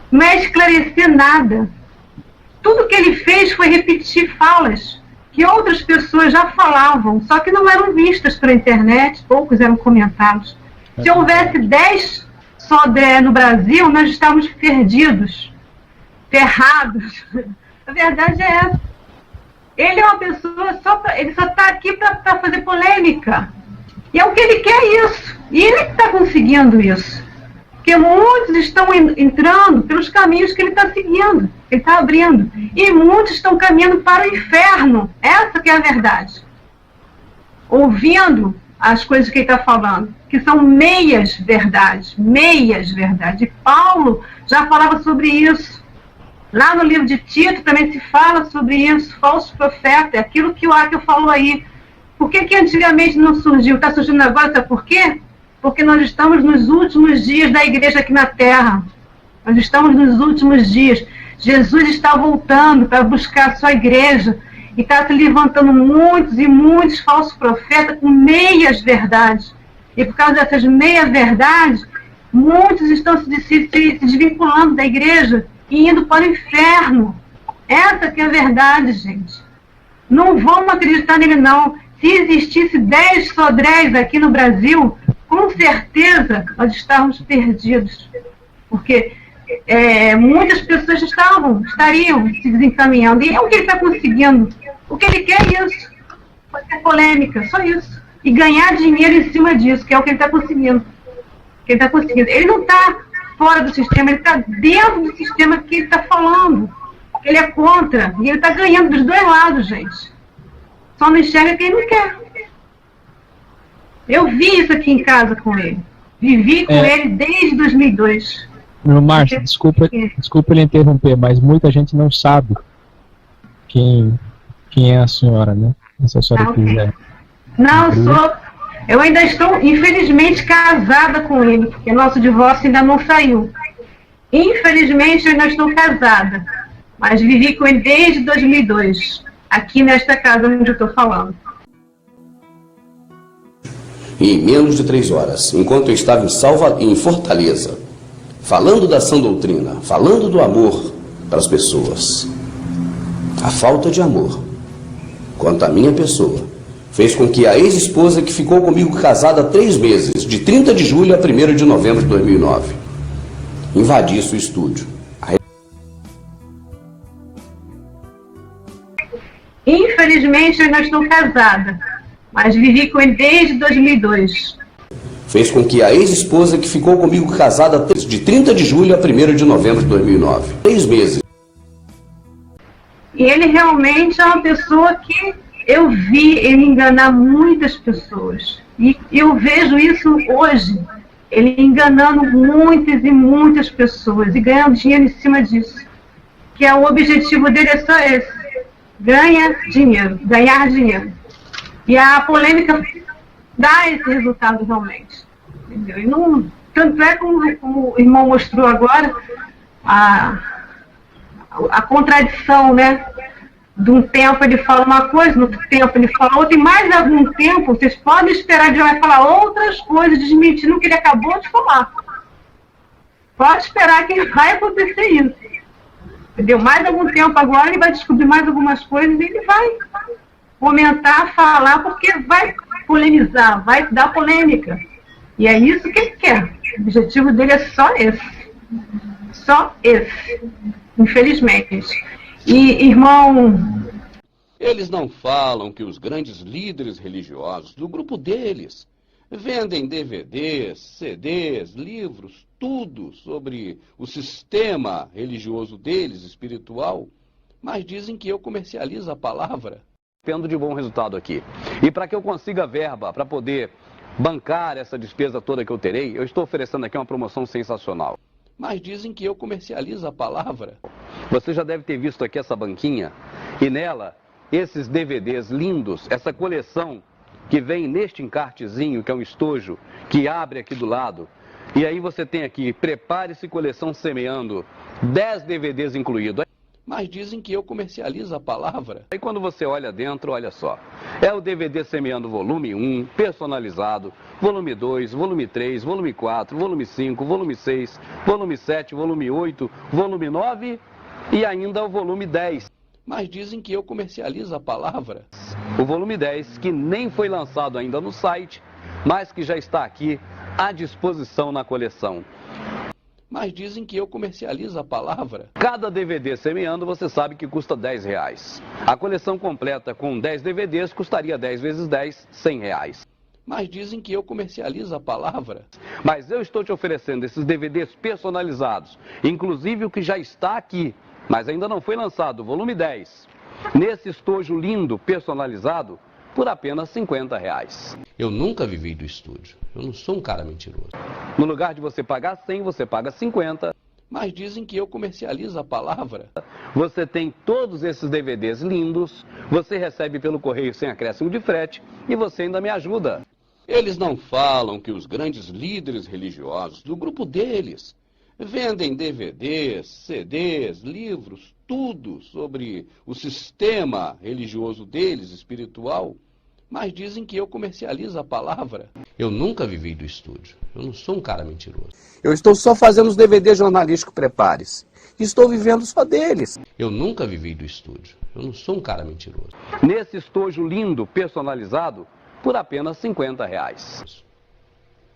não é esclarecer nada. Tudo que ele fez foi repetir falas que outras pessoas já falavam, só que não eram vistas pela internet, poucos eram comentados. Se houvesse 10 Sodré no Brasil, nós estávamos perdidos, ferrados. A verdade é essa. Ele é uma pessoa, ele só está aqui para fazer polêmica. E é o que ele quer isso. E ele está conseguindo isso. Porque muitos estão entrando pelos caminhos que ele está seguindo, ele está abrindo. E muitos estão caminhando para o inferno. Essa que é a verdade. Ouvindo as coisas que ele está falando, que são meias verdades. Meias verdades. E Paulo já falava sobre isso. Lá no livro de Tito também se fala sobre isso, falso profeta, é aquilo que o Áquil falou aí. Por que antigamente não surgiu? Está surgindo agora, sabe por quê? Porque nós estamos nos últimos dias da igreja aqui na Terra. Nós estamos nos últimos dias. Jesus está voltando para buscar a sua igreja e está se levantando muitos e muitos falsos profetas com meias verdades. E por causa dessas meias verdades, muitos estão se desvinculando da igreja e indo para o inferno. Essa que é a verdade, gente. Não vamos acreditar nele, não. Se existisse 10 Sodrés aqui no Brasil, com certeza nós estávamos perdidos. Porque muitas pessoas estariam se desencaminhando. E é o que ele está conseguindo. O que ele quer é isso. Fazer polêmica, só isso. E ganhar dinheiro em cima disso, que é o que ele está conseguindo. Ele não está fora do sistema, ele está dentro do sistema que ele está falando. Ele é contra. E ele está ganhando dos dois lados, gente. Só não enxerga quem não quer. Eu vi isso aqui em casa com ele. Vivi com ele desde 2002. Márcio, desculpa ele interromper, mas muita gente não sabe quem é a senhora, né? Se a senhora quiser. Não, eu ainda estou, infelizmente, casada com ele, porque nosso divórcio ainda não saiu. Infelizmente, eu ainda estou casada, mas vivi com ele desde 2002, aqui nesta casa onde eu estou falando. E em menos de 3 horas, enquanto eu estava em Fortaleza, falando da sã doutrina, falando do amor para as pessoas, a falta de amor quanto à minha pessoa fez com que a ex-esposa que ficou comigo casada há 3 meses, de 30 de julho a 1º de novembro de 2009, invadisse o estúdio. Infelizmente, eu ainda estou casada, mas vivi com ele desde 2002. Fez com que a ex-esposa que ficou comigo casada de 30 de julho a 1º de novembro de 2009, 3 meses. E ele realmente é uma pessoa que eu vi ele enganar muitas pessoas. E eu vejo isso hoje. Ele enganando muitas e muitas pessoas e ganhando dinheiro em cima disso. Que o objetivo dele é só esse. Ganhar dinheiro. E a polêmica dá esse resultado realmente. Entendeu? E não, tanto é como o irmão mostrou agora, a contradição, né? De um tempo ele fala uma coisa, no outro tempo ele fala outra, e mais algum tempo vocês podem esperar que ele vai falar outras coisas, desmentindo o que ele acabou de falar. Pode esperar que vai acontecer isso. Entendeu? Mais algum tempo agora ele vai descobrir mais algumas coisas e ele vai comentar, falar, porque vai polemizar, vai dar polêmica. E é isso que ele quer. O objetivo dele é só esse. Só esse. Infelizmente. E, irmão... Eles não falam que os grandes líderes religiosos do grupo deles vendem DVDs, CDs, livros, tudo sobre o sistema religioso deles, espiritual, mas dizem que eu comercializo a palavra. Tendo de bom resultado aqui. E para que eu consiga verba para poder bancar essa despesa toda que eu terei, eu estou oferecendo aqui uma promoção sensacional. Mas dizem que eu comercializo a palavra. Você já deve ter visto aqui essa banquinha, e nela, esses DVDs lindos, essa coleção que vem neste encartezinho, que é um estojo, que abre aqui do lado. E aí você tem aqui, prepare-se coleção semeando, 10 DVDs incluídos. Mas dizem que eu comercializo a palavra. Aí quando você olha dentro, olha só. É o DVD Semeando volume 1, personalizado, volume 2, volume 3, volume 4, volume 5, volume 6, volume 7, volume 8, volume 9 e ainda o volume 10. Mas dizem que eu comercializo a palavra. O volume 10, que nem foi lançado ainda no site, mas que já está aqui à disposição na coleção. Mas dizem que eu comercializo a palavra. Cada DVD Semeando você sabe que custa R$10. A coleção completa com 10 DVDs custaria 10 vezes 10, R$100. Mas dizem que eu comercializo a palavra. Mas eu estou te oferecendo esses DVDs personalizados, inclusive o que já está aqui, mas ainda não foi lançado, o volume 10. Nesse estojo lindo, personalizado, por apenas R$50. Eu nunca vivi do estúdio. Eu não sou um cara mentiroso. No lugar de você pagar 100, você paga 50. mas dizem que eu comercializo a palavra. Você tem todos esses DVDs lindos, você recebe pelo correio sem acréscimo de frete e você ainda me ajuda. Eles não falam que os grandes líderes religiosos do grupo deles vendem DVDs, CDs, livros, tudo sobre o sistema religioso deles, espiritual, mas dizem que eu comercializo a palavra. Eu nunca vivi do estúdio. Eu não sou um cara mentiroso. Eu estou só fazendo os DVDs jornalísticos, prepare-se. Estou vivendo só deles. Eu nunca vivi do estúdio. Eu não sou um cara mentiroso. Nesse estojo lindo, personalizado, por apenas R$50.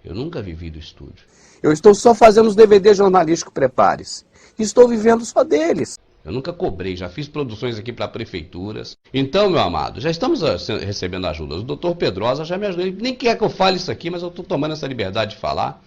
Eu nunca vivi do estúdio. Eu estou só fazendo os DVDs jornalísticos, prepare-se. Estou vivendo só deles. Eu nunca cobrei, já fiz produções aqui para prefeituras. Então, meu amado, já estamos recebendo ajuda. O doutor Pedrosa já me ajudou. Ele nem quer que eu fale isso aqui, mas eu estou tomando essa liberdade de falar,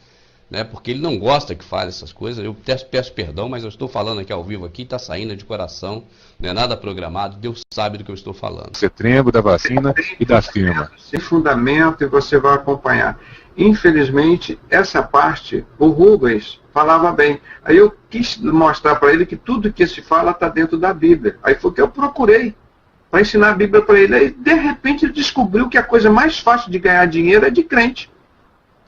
né? Porque ele não gosta que fale essas coisas. Eu peço perdão, mas eu estou falando aqui ao vivo aqui, está saindo de coração, não é nada programado. Deus sabe do que eu estou falando. Setembro, da vacina e da firma. Sem fundamento, e você vai acompanhar. Infelizmente, essa parte, o Rubens falava bem. Aí eu quis mostrar para ele que tudo que se fala está dentro da Bíblia. Aí foi o que eu procurei para ensinar a Bíblia para ele. Aí, de repente, ele descobriu que a coisa mais fácil de ganhar dinheiro é de crente.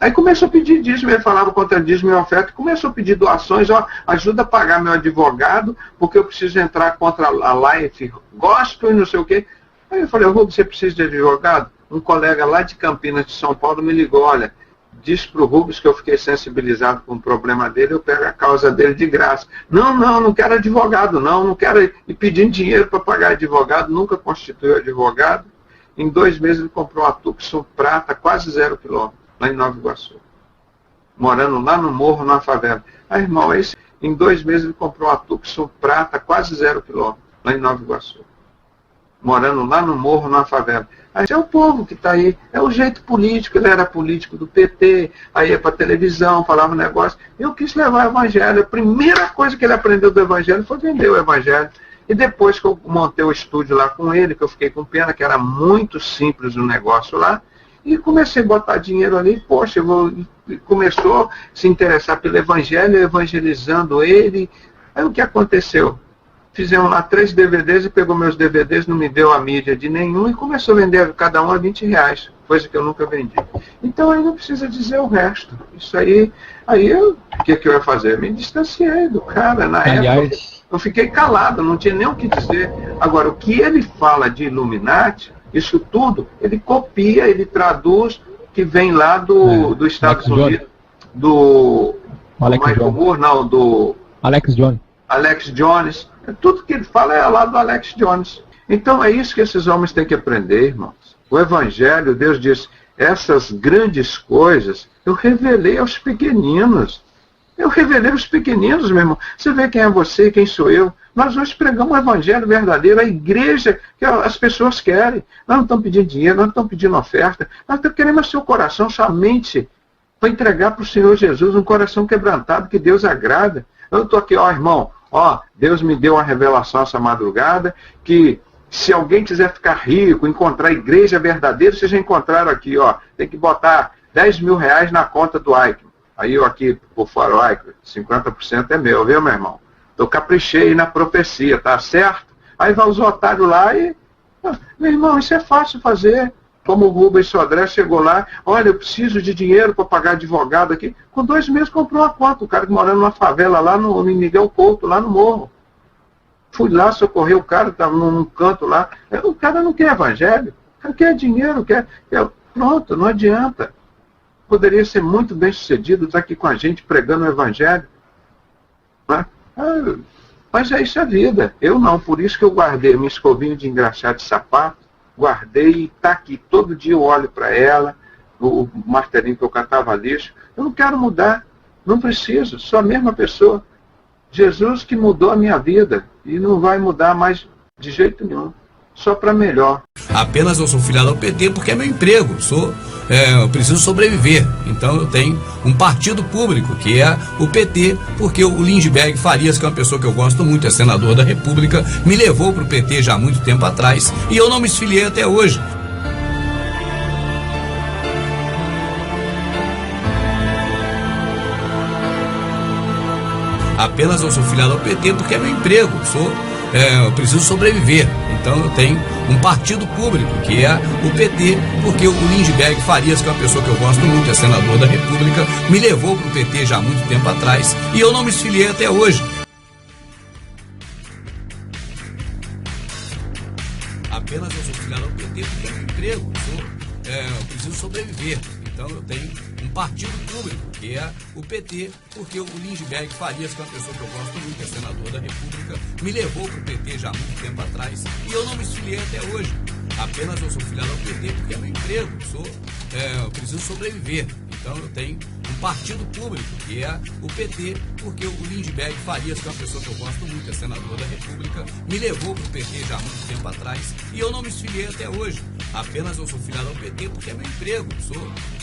Aí começou a pedir dízimo, ele falava contra dízimo e oferta, começou a pedir doações, ó, ajuda a pagar meu advogado, porque eu preciso entrar contra a Life Gospel e não sei o quê. Aí eu falei, Rubens, você precisa de advogado? Um colega lá de Campinas, de São Paulo, me ligou, olha, diz para o Rubens que eu fiquei sensibilizado com o problema dele, eu pego a causa dele de graça. Não quero advogado, não quero ir pedindo dinheiro para pagar advogado, nunca constituiu advogado. Em 2 meses ele comprou uma Tucson prata, quase 0 quilômetro, lá em Nova Iguaçu. Morando lá no morro, na favela. Aí, irmão, em 2 meses ele comprou uma Tucson prata, quase 0 quilômetro, lá em Nova Iguaçu. Morando lá no morro, na favela. Aí é o povo que está aí, é o jeito político, ele era político do PT, aí ia para televisão, falava um negócio. Eu quis levar o evangelho, a primeira coisa que ele aprendeu do evangelho foi vender o evangelho. E depois que eu montei o estúdio lá com ele, que eu fiquei com pena, que era muito simples o negócio lá, e comecei a botar dinheiro ali, poxa, começou a se interessar pelo evangelho, evangelizando ele. Aí o que aconteceu? Fizemos lá 3 DVDs e pegou meus DVDs, não me deu a mídia de nenhum e começou a vender cada um a R$20, coisa que eu nunca vendi. Então aí não precisa dizer o resto. Isso aí o que eu ia fazer? Eu me distanciei do cara. Na época eu fiquei calado, não tinha nem o que dizer. Agora, o que ele fala de Illuminati, isso tudo, ele copia, ele traduz, que vem lá do Estados Unidos, do Michael Moore, não, do Alex Jones. Tudo que ele fala é lá do Alex Jones. Então é isso que esses homens têm que aprender, irmãos. O Evangelho, Deus diz, essas grandes coisas eu revelei aos pequeninos. Eu revelei aos pequeninos, meu irmão. Você vê quem é você, quem sou eu. Nós hoje pregamos o Evangelho verdadeiro, a igreja que as pessoas querem. Nós não estamos pedindo dinheiro, nós não estamos pedindo oferta. Nós estamos querendo o seu coração, sua mente, para entregar para o Senhor Jesus um coração quebrantado que Deus agrada. Eu estou aqui, ó, irmão. Ó, Deus me deu uma revelação essa madrugada, que se alguém quiser ficar rico, encontrar a igreja verdadeira, vocês já encontraram aqui, ó, tem que botar R$10.000 na conta do Eichmann. Aí eu aqui, por fora, o Eichmann, 50% é meu, viu, meu irmão? Eu caprichei na profecia, tá certo? Aí vai os otários lá e... meu irmão, isso é fácil fazer. Como o Rubens Sodré chegou lá, olha, eu preciso de dinheiro para pagar advogado aqui. Com 2 meses comprou uma conta, o cara morando numa favela lá no Miguel Couto, lá no morro. Fui lá, socorrer o cara, estava num canto lá. O cara não quer evangelho, o cara quer dinheiro, quer... Pronto, não adianta. Poderia ser muito bem sucedido estar aqui com a gente pregando o evangelho. Né? Mas é isso a vida. Eu não, por isso que eu guardei minha escovinha de engraxar de sapato, guardei e está aqui. Todo dia eu olho para ela, o martelinho que eu catava lixo. Eu não quero mudar, não preciso, sou a mesma pessoa. Jesus que mudou a minha vida e não vai mudar mais de jeito nenhum, só para melhor. Apenas eu sou filiado ao PT porque é meu emprego, eu preciso sobreviver. Então eu tenho um partido público, que é o PT, porque o Lindbergh Farias, que é uma pessoa que eu gosto muito, é senador da República, me levou para o PT já há muito tempo atrás e eu não me desfiliei até hoje. Apenas eu sou filiado ao PT porque é meu emprego, eu preciso sobreviver. Então eu tenho um partido público, que é o PT, porque o Lindbergh Farias, que é uma pessoa que eu gosto muito, é senador da República, me levou para o PT já há muito tempo atrás e eu não me filiei até hoje. Apenas eu sou filiado ao PT porque é meu emprego, eu preciso sobreviver. Então eu tenho um partido público, que é o PT, porque o Lindbergh Farias, que é uma pessoa que eu gosto muito, é senador da República, me levou para o PT já há muito tempo atrás e eu não me filiei até hoje. Apenas eu sou filiado ao PT porque é meu emprego, eu preciso sobreviver. Então eu tenho um partido público, que é o PT, porque o Lindbergh Farias, que é uma pessoa que eu gosto muito, é senador da República, me levou para o PT já há muito tempo atrás e eu não me filiei até hoje. Apenas eu sou filiado ao PT porque é meu emprego,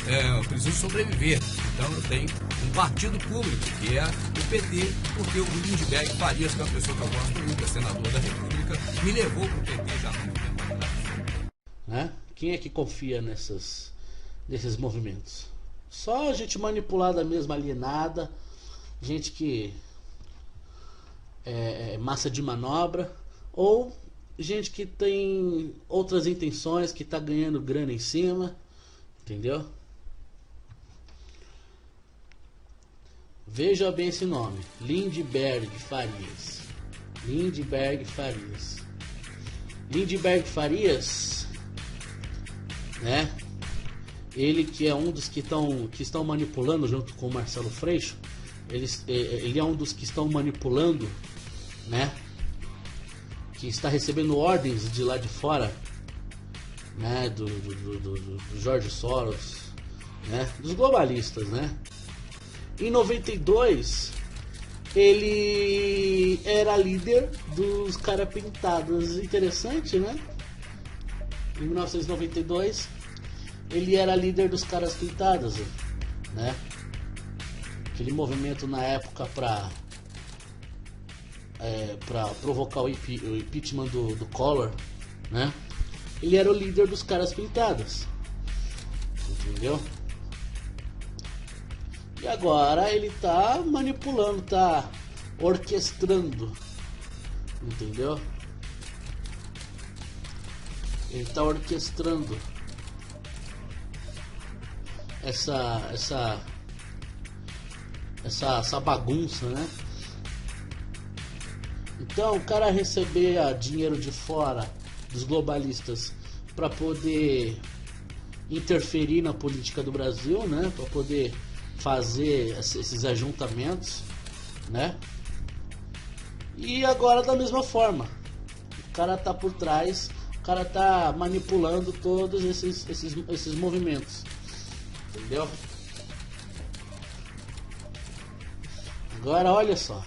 eu preciso sobreviver. Então eu tenho um partido público, que é o PT, porque o Lindbergh Farias, que é uma pessoa que eu gosto muito, é senador da República, me levou para o PT já há muito tempo atrás. Né? Quem é que confia nesses movimentos? Só gente manipulada mesmo, alienada, gente que é massa de manobra, ou gente que tem outras intenções, que tá ganhando grana em cima, entendeu? Veja bem esse nome, Lindbergh Farias. Lindbergh Farias. Lindbergh Farias, né? Ele que é um dos que estão manipulando junto com o Marcelo Freixo, ele é um dos que estão manipulando, né? Que está recebendo ordens de lá de fora, né? Do George Soros, né? Dos globalistas, né? Em 92, ele era líder dos caras pintados. Interessante, né? Em 1992, ele era líder dos caras pintados, né? Aquele movimento na época para provocar o impeachment do Collor, né? Ele era o líder dos caras pintados, entendeu? E agora ele tá manipulando, tá orquestrando, entendeu? Ele tá orquestrando essa bagunça, né? Então o cara receber dinheiro de fora dos globalistas para poder interferir na política do Brasil, né? Para poder fazer esses ajuntamentos, né? E agora da mesma forma, o cara tá por trás, o cara tá manipulando todos esses movimentos, entendeu? Agora olha só,